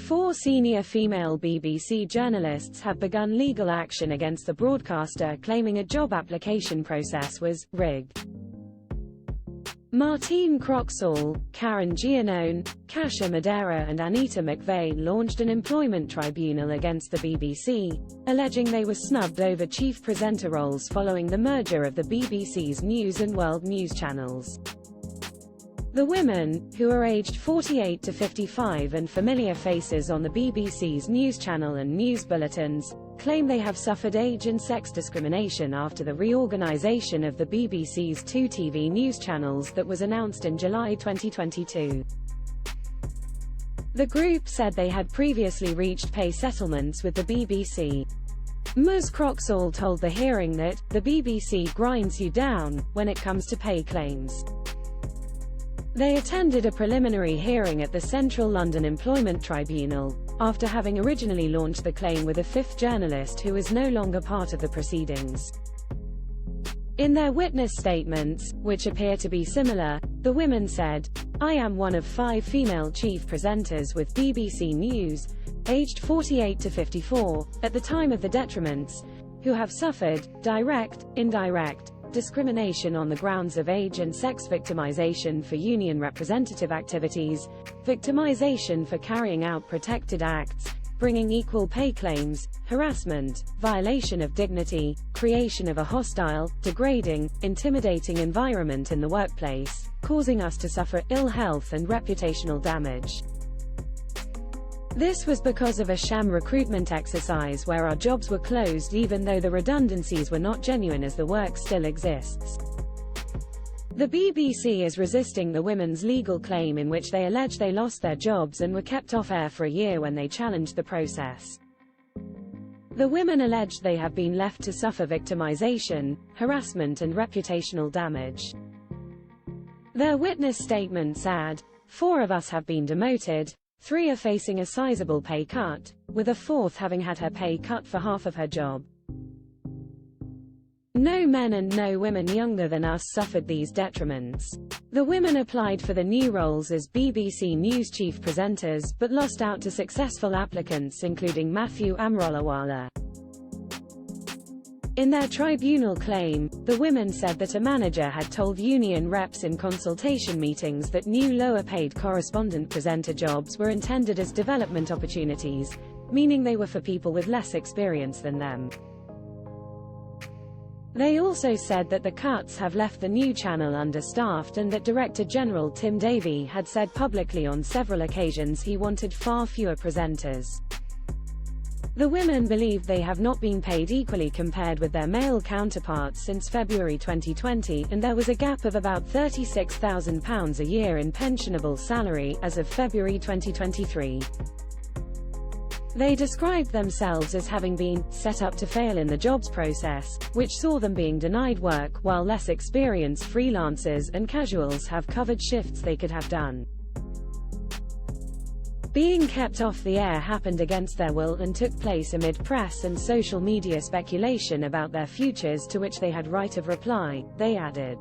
4 senior female BBC journalists have begun legal action against the broadcaster, claiming a job application process was rigged. Martine Croxall, Karin Giannone, Kasia Madera and Annita McVeigh launched an employment tribunal against the BBC, alleging they were snubbed over chief presenter roles following the merger of the BBC's News and World News channels. The women, who are aged 48 to 55 and familiar faces on the BBC's news channel and news bulletins, claim they have suffered age and sex discrimination after the reorganisation of the BBC's 2 TV news channels that was announced in July 2022. The group said they had previously reached pay settlements with the BBC. Ms. Croxall told the hearing that, "The BBC grinds you down when it comes to pay claims." They attended a preliminary hearing at the Central London Employment Tribunal, after having originally launched the claim with a 5th journalist who is no longer part of the proceedings. In their witness statements, which appear to be similar, the women said, "I am one of 5 female chief presenters with BBC News, aged 48 to 54, at the time of the detriments, who have suffered, direct, indirect, discrimination on the grounds of age and sex, victimization for union representative activities, victimization for carrying out protected acts, bringing equal pay claims, harassment, violation of dignity, creation of a hostile, degrading, intimidating environment in the workplace, causing us to suffer ill health and reputational damage. This was because of a sham recruitment exercise where our jobs were closed even though the redundancies were not genuine, as the work still exists." The BBC is resisting the women's legal claim in which they allege they lost their jobs and were kept off air for a year when they challenged the process. The women alleged they have been left to suffer victimization, harassment and reputational damage. Their witness statements add, "4 of us have been demoted, 3 are facing a sizable pay cut, with a 4th having had her pay cut for half of her job. No men and no women younger than us suffered these detriments." The women applied for the new roles as BBC News chief presenters but lost out to successful applicants including Matthew Amrolawala. In their tribunal claim, the women said that a manager had told union reps in consultation meetings that new lower-paid correspondent presenter jobs were intended as development opportunities, meaning they were for people with less experience than them. They also said that the cuts have left the new channel understaffed and that Director General Tim Davie had said publicly on several occasions he wanted far fewer presenters. The women believe they have not been paid equally compared with their male counterparts since February 2020, and there was a gap of about £36,000 a year in pensionable salary as of February 2023. They described themselves as having been set up to fail in the jobs process, which saw them being denied work, while less experienced freelancers and casuals have covered shifts they could have done. Being kept off the air happened against their will and took place amid press and social media speculation about their futures to which they had right of reply, they added.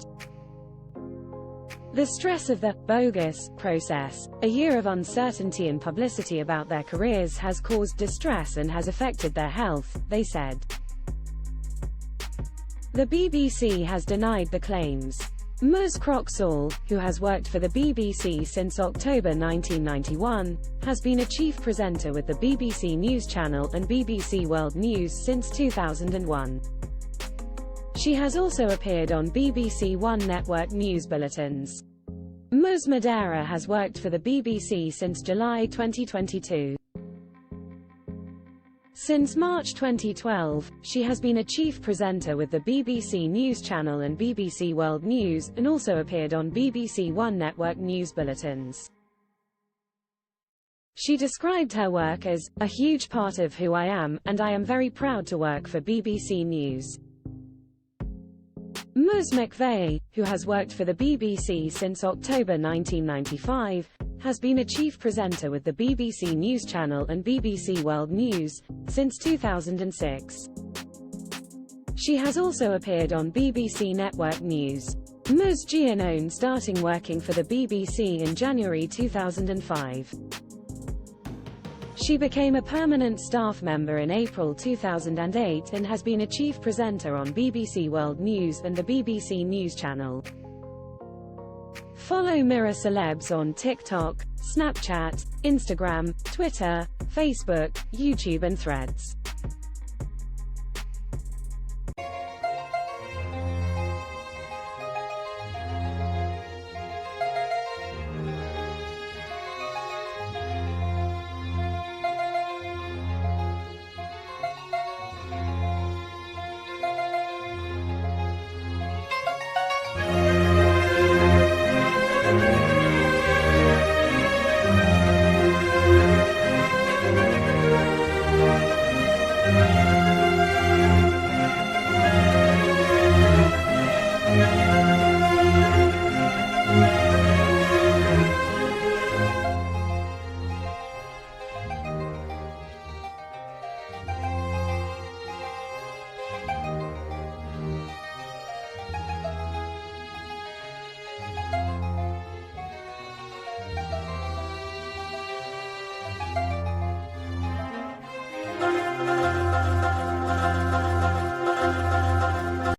The stress of the bogus process, a year of uncertainty and publicity about their careers, has caused distress and has affected their health, they said. The BBC has denied the claims. Ms. Croxall, who has worked for the BBC since October 1991, has been a chief presenter with the BBC News Channel and BBC World News since 2001. She has also appeared on BBC One network news bulletins. Ms. Madera has worked for the BBC since July 2022. Since March 2012, she has been a chief presenter with the BBC News Channel and BBC World News, and also appeared on BBC One network news bulletins. She described her work as a huge part of who I am, and I am very proud to work for BBC News. Ms. McVeigh, who has worked for the BBC since October 1995, has been a chief presenter with the BBC News Channel and BBC World News since 2006. She has also appeared on BBC Network News. Ms. Giannone starting working for the BBC in January 2005. She became a permanent staff member in April 2008 and has been a chief presenter on BBC World News and the BBC News Channel. Follow Mirror Celebs on TikTok, Snapchat, Instagram, Twitter, Facebook, YouTube and Threads.